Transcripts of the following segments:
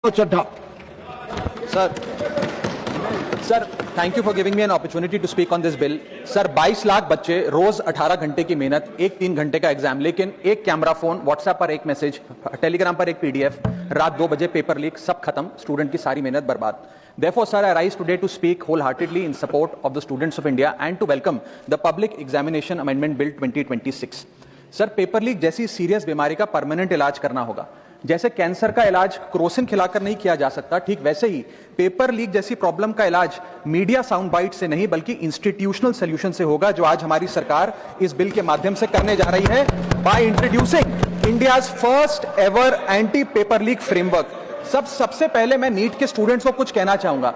Chadha. Sir thank you for giving me an opportunity to speak on this bill. Sir 22 lakh बच्चे, रोज 18 घंटे की मेहनत, एक 3 घंटे का एग्जाम, लेकिन एक कैमरा फोन, व्हाट्सएप पर एक मैसेज, टेलीग्राम पर एक पीडीएफ, रात 2 बजे पेपर लीक, सब खत्म, स्टूडेंट की सारी मेहनत बर्बाद। Therefore, sir, I rise today to speak wholeheartedly in support of the students of India and to welcome the Public Examination Amendment Bill 2026. Sir paper leak जैसी सीरियस बीमारी का परमानेंट इलाज करना होगा। जैसे कैंसर का इलाज क्रोसिन खिलाकर नहीं किया जा सकता, ठीक वैसे ही पेपर लीक जैसी प्रॉब्लम का इलाज मीडिया साउंड बाइट से नहीं बल्कि इंस्टीट्यूशनल सॉल्यूशन से होगा, जो आज हमारी सरकार इस बिल के माध्यम से करने जा रही है by introducing India's first ever anti paper leak framework. सबसे पहले मैं नीट के स्टूडेंट्स को कुछ कहना चाहूंगा।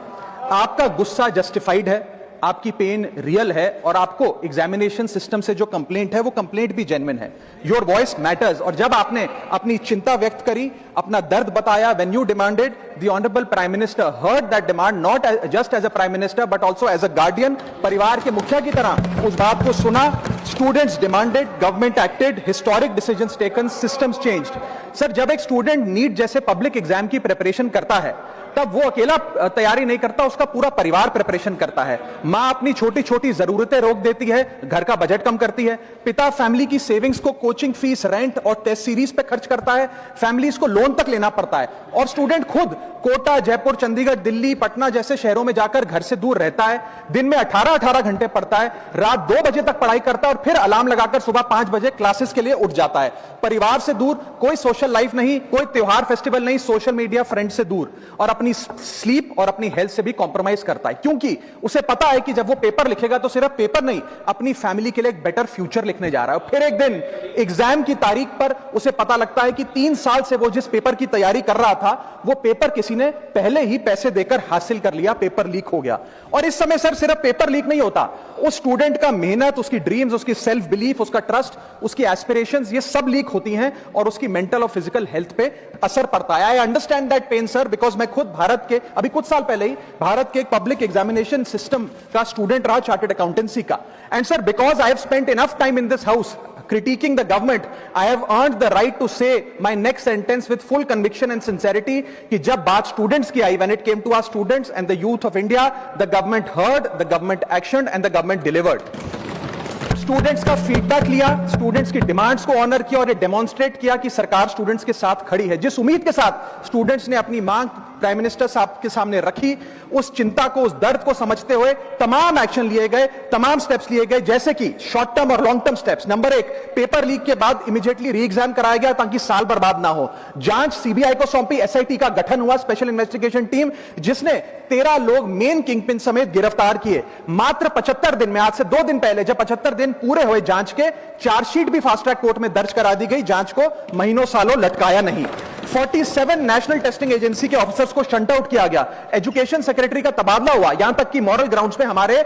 आपका गुस्सा जस्टिफाइड है, आपकी पेन रियल है और आपको एग्जामिनेशन सिस्टम से जो कंप्लेंट है वो कंप्लेंट भी जेन्युइन है। Your voice matters. और जब आपने अपनी चिंता व्यक्त करी, अपना दर्द बताया, when you demanded, the honourable prime minister heard that demand, not just as a prime minister but also as a guardian, परिवार के मुखिया की तरह उस बात को सुना। Students demanded, government acted, historic decisions taken, systems changed. Sir जब एक स्टूडेंट नीट जैसे पब्लिक एग्जाम की प्रिपरेशन करता है तब वो अकेला तैयारी नहीं करता, उसका पूरा परिवार प्रिपरेशन करता है। मां अपनी छोटी छोटी जरूरतें रोक देती है, घर का बजट कम करती है, पिता फैमिली की सेविंग्स को कोचिंग फीस, रेंट और टेस्ट सीरीज पे खर्च करता है, फैमिलीज को लोन तक लेना पड़ता है, और स्टूडेंट खुद कोटा, जयपुर, चंडीगढ़, दिल्ली, पटना जैसे शहरों में जाकर घर से दूर रहता है, दिन में 18-18 घंटे पढ़ता है, रात 2 बजे तक पढ़ाई करता है और फिर अलार्म लगाकर सुबह 5 बजे क्लासेस के लिए उठ जाता है। परिवार से दूर, कोई सोशल लाइफ नहीं, कोई त्योहार फेस्टिवल नहीं, सोशल मीडिया, फ्रेंड से दूर, और अपनी स्लीप और अपनी हेल्थ से भी कॉम्प्रोमाइज करता है, क्योंकि उसे पता है कि जब वो पेपर लिखेगा तो सिर्फ पेपर नहीं, अपनी फैमिली के लिए एक बेटर फ्यूचर लिखने जा रहा है। फिर एक दिन एग्जाम की तारीख पर उसे पता लगता है कि 3 साल से वो जिस पेपर की तैयारी कर रहा था वो पेपर किसी ने पहले ही पैसे देकर हासिल कर लिया, पेपर लीक हो गया। और इस समय सर सिर्फ पेपर लीक नहीं होता, उस स्टूडेंट का मेहनत, उसकी ड्रीम्स, उसकी सेल्फ बिलीफ, उसका ट्रस्ट, उसकी एस्पिरेशंस, ये सब लीक होती हैं और उसकी मेंटल और फिजिकल हेल्थ पे असर पड़ता है। I understand that pain sir, because मैं खुद भारत के अभी कुछ साल पहले ही भारत के एक पब्लिक एग्जामिनेशन सिस्टम का स्टूडेंट रहा, चार्टर्ड अकाउंटेंसी का। And sir because I have spent enough time in this house critiquing the government, I have earned the right to say my next sentence with full conviction and sincerity कि जब बात students की आई, when it came to our students and the youth of India, the government heard, the government actioned and the government delivered. Students का feedback लिया, students की demands को honour किया और ये डेमोन्स्ट्रेट किया कि सरकार स्टूडेंट्स के साथ खड़ी है। जिस उम्मीद के साथ स्टूडेंट्स ने अपनी मांग प्राइम मिनिस्टर साहब के सामने रखी, उस चिंता को, उस दर्द को समझते हुए तमाम एक्शन लिए गए, तमाम स्टेप्स लिए गए, जैसे कि शॉर्ट टर्म और long term steps. Number 1, paper leak के बाद इमीडिएटली री एग्जाम कराया गया ताकि साल बर्बाद ना हो। जांच सीबीआई को सौंपी, एसआईटी का गठन हुआ, स्पेशल इन्वेस्टिगेशन टीम, जिसने 13 लोग मेन किंगपिन समेत गिरफ्तार किए। मात्र 75 दिन में, आज से 2 दिन पहले जब 75 दिन पूरे हुए जांच के, चार्जशीट भी फास्ट ट्रैक कोर्ट में दर्ज करा दी गई, जांच को महीनों सालों लटकाया नहीं। 47 नेशनल टेस्टिंग एजेंसी के ऑफिसर्स को शंट आउट किया गया, एजुकेशन सेक्रेटरी का तबादला हुआ, यहां तक कि मॉरल ग्राउंड्स पे हमारे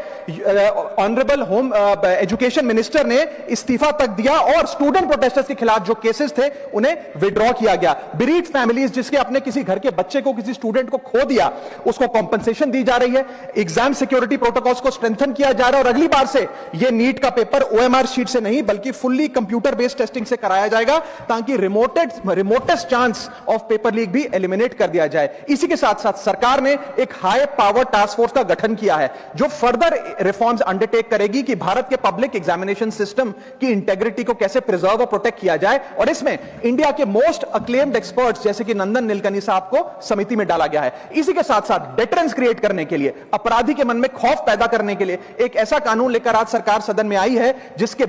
ऑनरेबल होम एजुकेशन मिनिस्टर ने इस्तीफा तक दिया और स्टूडेंट प्रोटेस्टर्स के खिलाफ जो केसेस थे उन्हें विड्रॉ किया गया। बेरीड फैमिलीज जिसके अपने किसी घर के बच्चे को, किसी स्टूडेंट को खो दिया, उसको कॉम्पनसेशन दी जा रही है। एग्जाम सिक्योरिटी प्रोटोकॉल्स को स्ट्रेंथन किया जा रहा है और अगली बार से यह नीट का पेपर ओएमआर शीट से नहीं बल्कि फुल्ली कंप्यूटर बेस्ड टेस्टिंग से कराया जाएगा ताकि remotest chance of paper leak भी एलिमिनेट कर दिया जाए। इसी के साथ साथ सरकार ने एक हाई पावर टास्क फोर्स का गठन किया है जो फर्दर रिफॉर्म्स अंडरटेक करेगी कि भारत के पब्लिक एग्जामिनेशन सिस्टम की इंटेग्रिटी को कैसे प्रिजर्व और प्रोटेक्ट किया जाए, और इसमें इंडिया के मोस्ट अक्लेम्ड एक्सपर्ट्स जैसे कि नंदन नीलकनी साहब को समिति में डाला गया है। इसी के साथ साथ डेटरेंस क्रिएट करने के लिए, अपराधी के मन में खौफ पैदा करने के लिए एक ऐसा कानून लेकर आज सरकार सदन में आई है जिसके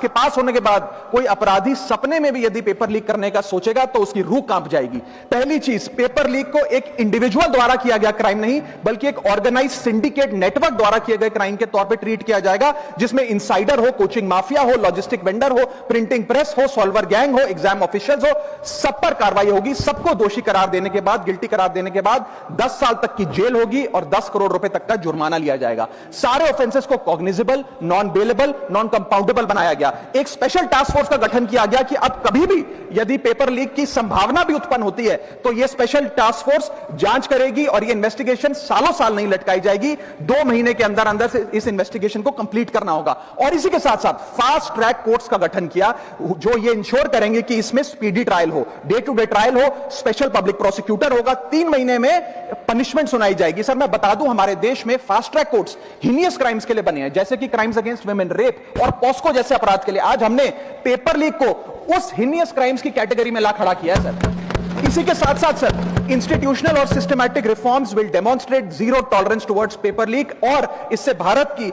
पास होने के बाद कोई अपराधी सपने में भी यदि पेपर लीक करने का सोचेगा तो उसकी रूह कांप जाएगी। पहली चीज, पेपर लीक को एक इंडिविजुअल द्वारा किया गया क्राइम नहीं बल्कि एक ऑर्गेनाइज्ड सिंडिकेट नेटवर्क द्वारा किए गए क्राइम के तौर पे ट्रीट किया जाएगा, जिसमें इनसाइडर हो, कोचिंग माफिया हो, लॉजिस्टिक वेंडर हो, प्रिंटिंग प्रेस हो, सॉल्वर गैंग हो, एग्जाम ऑफिशियल्स हो, सब पर कार्रवाई होगी। सबको दोषी करार देने के बाद, गिल्टी करार देने के बाद 10 साल तक की जेल होगी और 10 करोड़ रुपए तक का जुर्माना लिया जाएगा। सारे ऑफेंसेस को cognizable, non bailable, non compoundable बनाया गया। एक स्पेशल टास्क फोर्स का गठन किया गया कि अब कभी भी यदि पेपर लीक की संभावना भी भी उत्पन्न होती है तो यह स्पेशल टास्क फोर्स जांच करेगी और यह इन्वेस्टिगेशन सालों साल नहीं लटकाई जाएगी, 2 महीने के अंदर अंदर से इस इन्वेस्टिगेशन को कंप्लीट करना होगा। और इसी के साथ साथ फास्ट ट्रैक कोर्ट्स का गठन किया जो ये इंश्योर करेंगे कि इसमें स्पीडी ट्रायल हो, डे टू डे ट्रायल हो, स्पेशल पब्लिक प्रोसिक्यूटर होगा, 3 महीने में पनिशमेंट सुनाई जाएगी। सर मैं बता दूं हमारे देश में fast track courts heinous crimes के लिए बने हैं, जैसे कि क्राइम्स अगेंस्ट वुमेन, रेप और पॉस्को जैसे अपराध के लिए। आज हमने पेपर लीक को उस हिनियस क्राइम्स की कैटेगरी में ला खड़ा किया है सर। इसी के साथ साथ सर इंस्टीट्यूशनल और systematic reforms will demonstrate zero tolerance towards paper leak, और इससे भारत की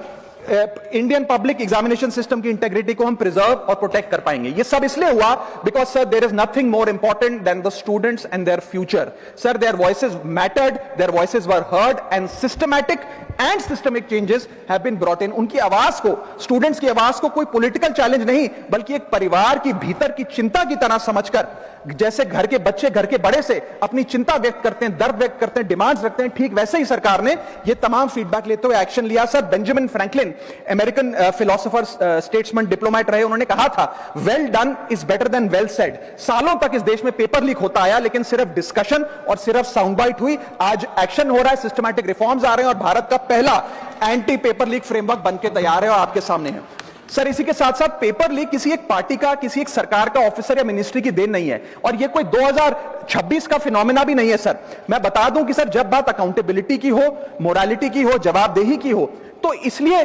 इंडियन पब्लिक एग्जामिनेशन सिस्टम की इंटेग्रिटी को हम प्रिजर्व और प्रोटेक्ट कर पाएंगे। ये सब इसलिए हुआ because sir there is nothing more important than the students and their future. Sir their voices mattered, their voices were heard and systematic and systemic changes have been brought in. उनकी आवाज को, students की आवाज को कोई political challenge नहीं बल्कि एक परिवार की भीतर की चिंता की तरह समझकर, जैसे घर के बच्चे घर के बड़े से अपनी चिंता व्यक्त करते हैं, दर्द व्यक्त करते हैं, डिमांड्स रखते हैं, ठीक वैसे ही सरकार ने ये तमाम फीडबैक लेते हुए एक्शन लिया। Sir Benjamin Franklin American philosopher, statesman, diplomat रहे, उन्होंने कहा था well done is better than well said. सालों तक इस देश में पेपर लीक होता आया लेकिन सिर्फ डिस्कशन और सिर्फ साउंड बाइट हुई। आज एक्शन हो रहा है, सिस्टमैटिक रिफॉर्म्स आ रहे हैं और भारत का पहला एंटी पेपर लीक फ्रेमवर्क बनके तैयार है और आपके सामने है। सर इसी के साथ साथ पेपर लीक किसी एक पार्टी का, किसी एक सरकार का ऑफिसर या मिनिस्ट्री की देन नहीं है और ये कोई 2026 का फिनोमेना भी नहीं है। सर मैं बता दूं कि सर जब बात अकाउंटेबिलिटी की हो, मोरालिटी की हो, जवाबदेही की हो, तो इसलिए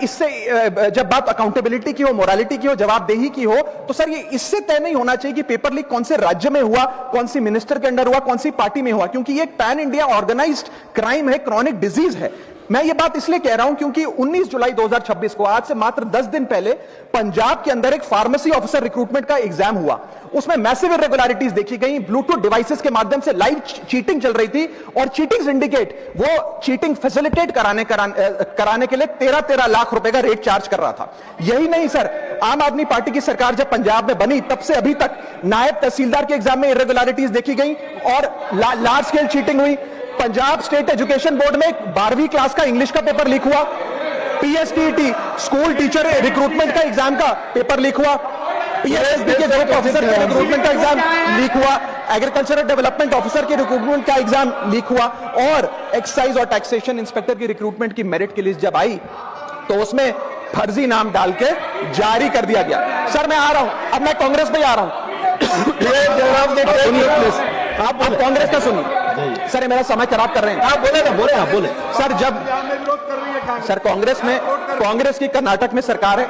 इससे जब बात अकाउंटेबिलिटी की हो, मोरालिटी की हो, जवाबदेही की हो, तो सर ये इससे तय नहीं होना चाहिए कि पेपर लीक कौन से राज्य में हुआ, कौन सी मिनिस्टर के अंडर हुआ, कौन सी पार्टी में हुआ, क्योंकि ये एक पैन इंडिया ऑर्गेनाइज्ड क्राइम है, क्रॉनिक डिजीज है। मैं ये बात इसलिए कह रहा हूं क्योंकि 19 जुलाई 2026 को, आज से मात्र 10 दिन पहले, पंजाब के अंदर एक फार्मेसी ऑफिसर रिक्रूटमेंट का एग्जाम हुआ। उसमें मैसिव इरेगुलरिटीज देखी गई, ब्लूटूथ डिवाइसेस के माध्यम से लाइव चीटिंग चल रही थी और चीटिंग सिंडिकेट वो चीटिंग फैसिलिटेट कराने के लिए 13 लाख रुपए का रेट चार्ज कर रहा था। यही नहीं सर, आम आदमी पार्टी की सरकार जब पंजाब में बनी तब से अभी तक नायब तहसीलदार के एग्जाम में इरेगुलरिटीज देखी गई और लार्ज स्केल चीटिंग हुई। पंजाब स्टेट एजुकेशन बोर्ड में 12वीं क्लास का इंग्लिश का पेपर लीक हुआ, पीएसटीईटी स्कूल टीचर रिक्रूटमेंट का एग्जाम का पेपर लीक हुआ, पीएसएसबी के ग्रुप ऑफिसर के रिक्रूटमेंट का एग्जाम लीक हुआ, एग्रीकल्चरल डेवलपमेंट ऑफिसर के रिक्रूटमेंट का एग्जाम लीक हुआ और एक्साइज और टैक्सेशन इंस्पेक्टर की रिक्रूटमेंट की मेरिट की लिस्ट जब आई तो उसमें फर्जी नाम डाल के जारी कर दिया गया। सर मैं आ रहा हूं, अब मैं कांग्रेस में आ रहा हूं। आप कांग्रेस का सुनिए सर, ये मेरा समय खराब कर रहे हैं। आप बोले सर, जब सर कांग्रेस की कर्नाटक में सरकार है,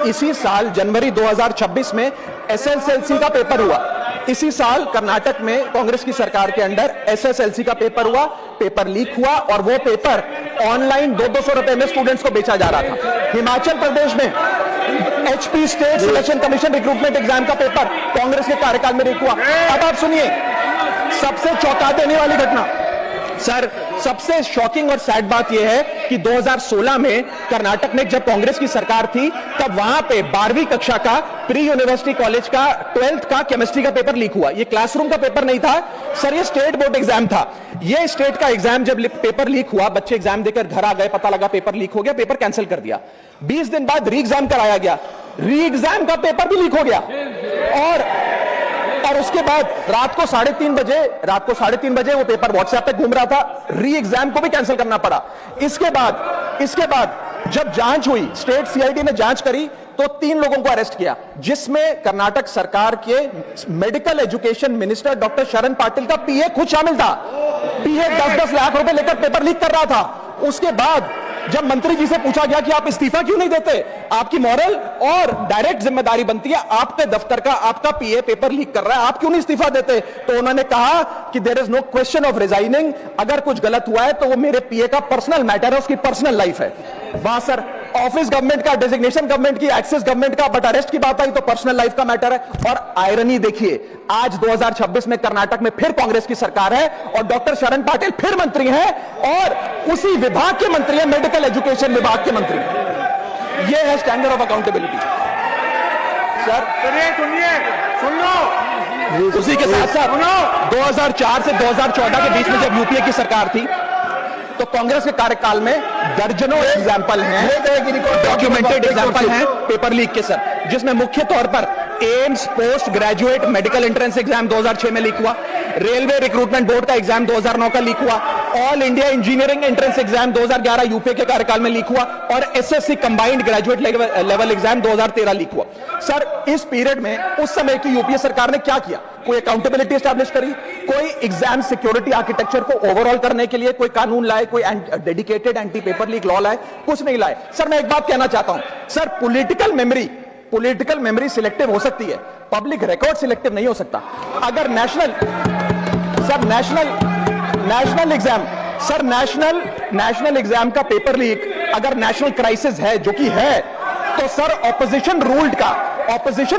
इसी साल जनवरी 2026 में एसएसएलसी का पेपर हुआ। इसी साल कर्नाटक में कांग्रेस की सरकार के अंडर एसएसएलसी का पेपर हुआ, पेपर लीक हुआ और वो पेपर ऑनलाइन 200 रुपए में स्टूडेंट्स को बेचा जा रहा था। हिमाचल प्रदेश में HP state selection commission recruitment exam का पेपर कांग्रेस के कार्यकाल में लीक हुआ। अब आप सुनिए सबसे चौंका देने वाली घटना, सर सबसे शॉकिंग और सैड बात यह है कि 2016 में कर्नाटक में जब कांग्रेस की सरकार थी तब वहां पे 12वीं कक्षा का प्री यूनिवर्सिटी कॉलेज का 12th का केमिस्ट्री का पेपर लीक हुआ। ये क्लासरूम का पेपर नहीं था सर, ये स्टेट बोर्ड एग्जाम था। ये स्टेट का एग्जाम जब पेपर लीक हुआ, बच्चे एग्जाम देकर घर आ गए, पता लगा पेपर लीक हो गया, पेपर कैंसिल कर दिया। 20 दिन बाद री एग्जाम कराया गया, री एग्जाम का पेपर भी लीक हो गया और उसके बाद रात को 3:30 बजे वो पेपर व्हाट्सएप पे घूम रहा था, री एग्जाम को भी कैंसिल करना पड़ा। इसके बाद जब जांच हुई, स्टेट सीआईडी ने जांच करी तो 3 लोगों को अरेस्ट किया, जिसमें कर्नाटक सरकार के मेडिकल एजुकेशन मिनिस्टर डॉक्टर शरण पाटिल का पीए खुद शामिल था। पीए 10-10 लाख रुपए लेकर पेपर लीक कर रहा था। उसके बाद जब मंत्री जी से पूछा गया कि आप इस्तीफा क्यों नहीं देते, आपकी मॉरल और डायरेक्ट जिम्मेदारी बनती है, आपके दफ्तर का आपका पीए पेपर लीक कर रहा है, आप क्यों नहीं इस्तीफा देते, तो उन्होंने कहा कि there is no question of resigning, अगर कुछ गलत हुआ है तो वो मेरे पीए का पर्सनल मैटर है, उसकी पर्सनल लाइफ है। वहां सर ऑफिस गवर्नमेंट का, डेजिग्नेशन गवर्नमेंट की, एक्सेस गवर्नमेंट का, बट अरेस्ट की बात आई तो पर्सनल लाइफ का मैटर है। और आयरनी देखिए, आज 2026 में कर्नाटक में फिर कांग्रेस की सरकार है और डॉक्टर शरण पाटिल फिर मंत्री हैं और उसी विभाग के मंत्री हैं, मेडिकल एजुकेशन विभाग के मंत्री। यह है स्टैंडर्ड ऑफ अकाउंटेबिलिटी। सर सुन लो, उसी के साथ साथ 2004 से 2014 के बीच में जब यूपीए की सरकार थी तो कांग्रेस के कार्यकाल में दर्जनों एग्जाम्पल हैं, डॉक्यूमेंटेड एग्जाम्पल हैं पेपर लीक के सर, जिसमें मुख्य तौर पर AIIMS post graduate medical entrance exam 2006 में लीक हुआ, रेलवे रिक्रूटमेंट बोर्ड का एग्जाम 2009 का लीक हुआ, all India engineering entrance exam 2011 UPA के कार्यकाल में लीक हुआ और SSC combined graduate level exam 2013 leak हुआ। सर, इस पीरियड में उस समय की यूपीए सरकार ने क्या किया? कोई अकाउंटेबिलिटी एस्टैब्लिश करी, कोई एग्जाम सिक्योरिटी आर्किटेक्चर को ओवरऑल करने के लिए कोई कानून लाए, कोई dedicated anti paper leak law लाए? कुछ नहीं लाए। सर, मैं एक बात कहना चाहता हूं, सर, पॉलिटिकल मेमोरी सिलेक्टिव हो सकती है, पब्लिक रिकॉर्ड सिलेक्टिव नहीं हो सकता। अगर नेशनल एग्जाम का पेपर लीक अगर नेशनल क्राइसिस है, जो कि है, तो सर ऑपोजिशन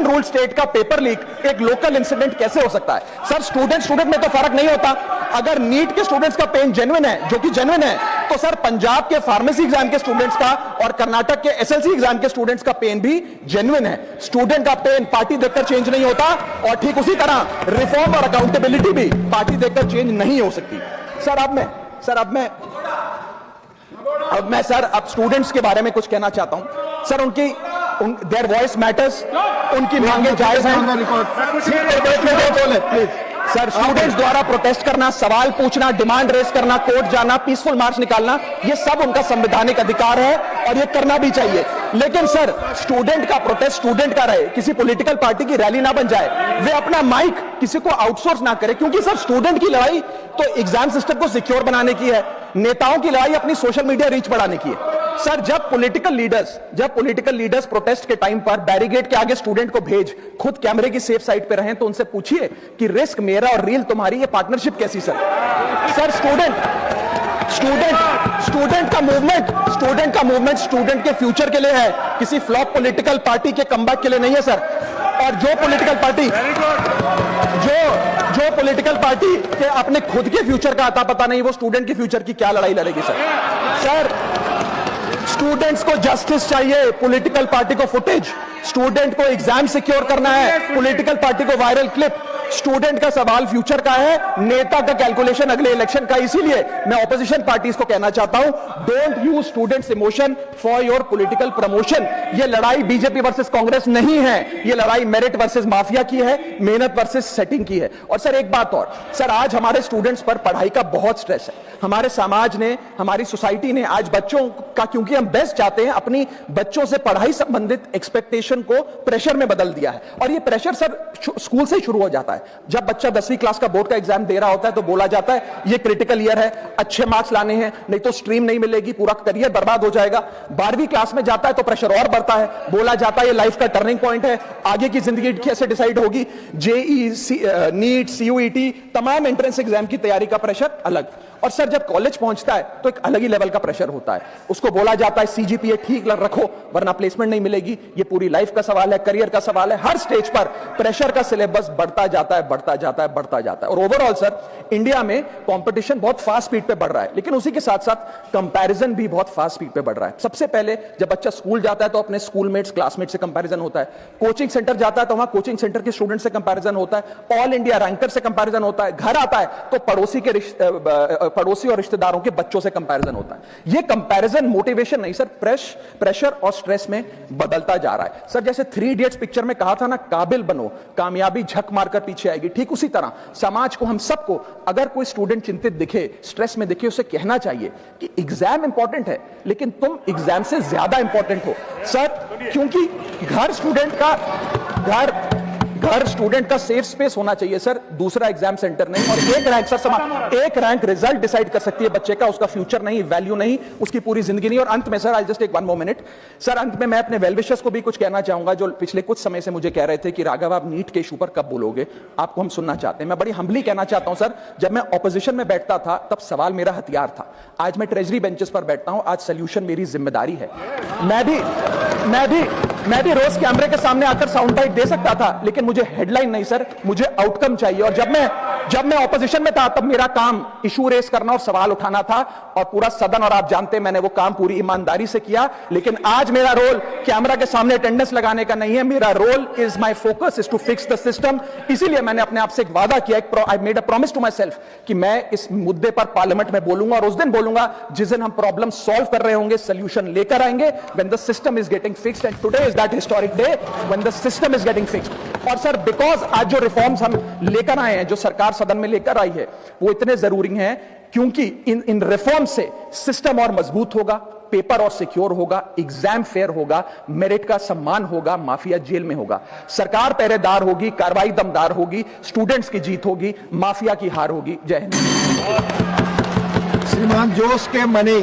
रूल्ड स्टेट का पेपर लीक एक लोकल इंसिडेंट कैसे हो सकता है? सर, स्टूडेंट में तो फर्क नहीं होता। अगर नीट के स्टूडेंट्स का पेन जेन्युइन है, जो कि जेन्युइन है, तो सर पंजाब के फार्मेसी एग्जाम के स्टूडेंट्स का और कर्नाटक के एसएलसी एग्जाम के स्टूडेंट्स का पेन भी जेन्युइन है। स्टूडेंट का पेन पार्टी देखकर चेंज नहीं होता और ठीक उसी तरह रिफॉर्म और अकाउंटेबिलिटी भी पार्टी देखकर चेंज नहीं हो सकती। सर, अब मैं स्टूडेंट्स के बारे में कुछ कहना चाहता हूं। सर, देयर वॉइस मैटर्स, उनकी मांगे जायज हैं। सर, स्टूडेंट्स द्वारा प्रोटेस्ट करना, सवाल पूछना, डिमांड रेस करना, कोर्ट जाना, पीसफुल मार्च निकालना, ये सब उनका संवैधानिक अधिकार है और ये करना भी चाहिए। लेकिन सर, स्टूडेंट का प्रोटेस्ट स्टूडेंट का रहे, किसी पॉलिटिकल पार्टी की रैली ना बन जाए, वे अपना माइक किसी को आउटसोर्स ना करे, क्योंकि सर स्टूडेंट की लड़ाई तो एग्जाम सिस्टम को सिक्योर बनाने की है, नेताओं की लड़ाई अपनी सोशल मीडिया रीच बढ़ाने की है। सर, जब पॉलिटिकल लीडर्स प्रोटेस्ट के टाइम पर बैरिकेड के आगे स्टूडेंट को भेज खुद कैमरे की सेफ साइड पे रहें, तो उनसे पूछिए कि रिस्क मेरा और रील तुम्हारी, ये पार्टनरशिप कैसी? सर, स्टूडेंट का मूवमेंट स्टूडेंट के फ्यूचर के लिए है, किसी फ्लॉप पॉलिटिकल पार्टी के कमबैक के लिए नहीं है सर। और जो पॉलिटिकल पार्टी के अपने खुद के फ्यूचर का आता पता नहीं, वो स्टूडेंट के फ्यूचर की क्या लड़ाई लड़ेगी सर? स्टूडेंट्स को जस्टिस चाहिए, पॉलिटिकल पार्टी को फुटेज। स्टूडेंट को एग्जाम सिक्योर करना है, पॉलिटिकल पार्टी को वायरल क्लिप। स्टूडेंट का सवाल फ्यूचर का है, नेता का कैलकुलेशन अगले इलेक्शन का। इसीलिए मैं ऑपोजिशन पार्टीज को कहना चाहता हूं, don't use students emotion for your political promotion. ये लड़ाई बीजेपी वर्सेस कांग्रेस नहीं है, ये लड़ाई मेरिट वर्सेस माफिया की है, मेहनत वर्सेस सेटिंग की है। और सर, एक बात और, सर, आज हमारे स्टूडेंट्स पर पढ़ाई का बहुत स्ट्रेस है। हमारे समाज ने, हमारी सोसाइटी ने आज बच्चों का, क्योंकि हम बेस्ट चाहते हैं, अपनी बच्चों से पढ़ाई संबंधित एक्सपेक्टेशन को प्रेशर में बदल दिया है। और ये प्रेशर सर स्कूल से ही शुरू हो जाता है। जब बच्चा 10वीं क्लास का बोर्ड का एग्जाम दे रहा होता है तो बोला जाता है ये क्रिटिकल ईयर है, अच्छे मार्क्स लाने हैं, नहीं तो स्ट्रीम नहीं मिलेगी, पूरा करियर बर्बाद हो जाएगा। 12वीं क्लास में जाता है तो प्रेशर और बढ़ता है, बोला जाता है ये लाइफ का टर्निंग पॉइंट है, आगे की जिंदगी कैसे डिसाइड होगी। जेई, नीट, सीयूईटी, तमाम एंट्रेंस एग्जाम की तैयारी का प्रेशर अलग। और सर, जब कॉलेज पहुंचता है तो एक अलग ही लेवल का प्रेशर होता है। उसको बोला जाता है सीजीपीए ठीक रखो वरना प्लेसमेंट नहीं मिलेगी। ये पूरी लाइफ का सवाल है, करियर का सवाल है। हर स्टेज पर प्रेशर का सिलेबस बढ़ता जाता है। और ओवरऑल सर, इंडिया में कंपटीशन बहुत फास्ट स्पीड पे बढ़ रहा है, लेकिन उसी के साथ साथ कंपैरिजन भी बहुत फास्ट स्पीड पे बढ़ रहा है। सबसे पहले जब बच्चा स्कूल जाता है तो अपने स्कूलमेट्स, क्लासमेट से कंपैरिजन होता है। कोचिंग सेंटर जाता है तो वहां कोचिंग सेंटर के स्टूडेंट से कंपैरिजन होता है। ऑल इंडिया रैंकर से कंपैरिजन होता है। घर आता है तो पड़ोसी और रिश्तेदारों के बच्चों से कंपैरिजन होता है। ये कंपैरिजन मोटिवेशन नहीं सर, प्रेशर और स्ट्रेस में बदलता जा रहा है। सर, जैसे 3 इडियट्स पिक्चर में कहा था ना, काबिल बनो, कामयाबी झक मारकर पीछे आएगी, ठीक उसी तरह समाज को, हम सबको, अगर कोई स्टूडेंट चिंतित दिखे, स्ट्रेस में दिखे, उसे कहना चाहिए कि एग्जाम इंपॉर्टेंट है, लेकिन तुम एग्जाम से ज्यादा इंपॉर्टेंट हो सर, क्योंकि घर स्टूडेंट का सेफ स्पेस होना चाहिए सर, दूसरा एग्जाम सेंटर नहीं। और एक रैंक रिजल्ट डिसाइड कर सकती है बच्चे का, उसका फ्यूचर नहीं, वैल्यू नहीं, उसकी पूरी जिंदगी नहीं। और अंत में sir, I just take 1 more minute sir, अंत में मैं अपने वेल विशर्स को भी कुछ कहना चाहूंगा, जो पिछले कुछ समय से मुझे कह रहे थे कि राघव आप नीट के इशू पर कब बोलोगे, आपको हम सुनना चाहते हैं। मैं बड़ी हम्बली कहना चाहता हूं सर, जब मैं ऑपोजिशन में बैठता था तब सवाल मेरा हथियार था, आज मैं ट्रेजरी बेंचेस पर बैठता हूं, आज सोल्यूशन मेरी जिम्मेदारी है। मैं भी रोज कैमरे के सामने आकर साउंड बाइट दे सकता था, लेकिन मुझे हेडलाइन नहीं सर, मुझे आउटकम चाहिए। और जब मैं जब मैं ऑपोजिशन में था तब मेरा काम इशू रेस करना और सवाल उठाना था, और पूरा सदन और आप जानते हैं मैंने वो काम पूरी ईमानदारी से किया। लेकिन आज मेरा रोल कैमरा के सामने अटेंडेंस लगाने का नहीं है, मेरा role is my focus is to fix the system. इसीलिए मैंने अपने आप से एक वादा किया, I made a promise to myself कि मैं इस मुद्दे पर पार्लियामेंट में बोलूंगा, और उस दिन बोलूंगा जिस दिन हम प्रॉब्लम सॉल्व कर रहे होंगे, सोल्यूशन लेकर आएंगे, when the system is getting fixed. And today is that historic day when the system is getting fixed. और सर, बिकॉज आज जो रिफॉर्म्स हम लेकर आए हैं, जो सरकार सदन में लेकर आई है, वो इतने जरूरी हैं क्योंकि इन रिफॉर्म से सिस्टम और मजबूत होगा, पेपर और सिक्योर होगा, एग्जाम फेयर होगा, मेरिट का सम्मान होगा, माफिया जेल में होगा, सरकार पहरेदार होगी, कार्रवाई दमदार होगी, स्टूडेंट्स की जीत होगी, माफिया की हार होगी। जय हिंद। श्रीमान जोश के मनी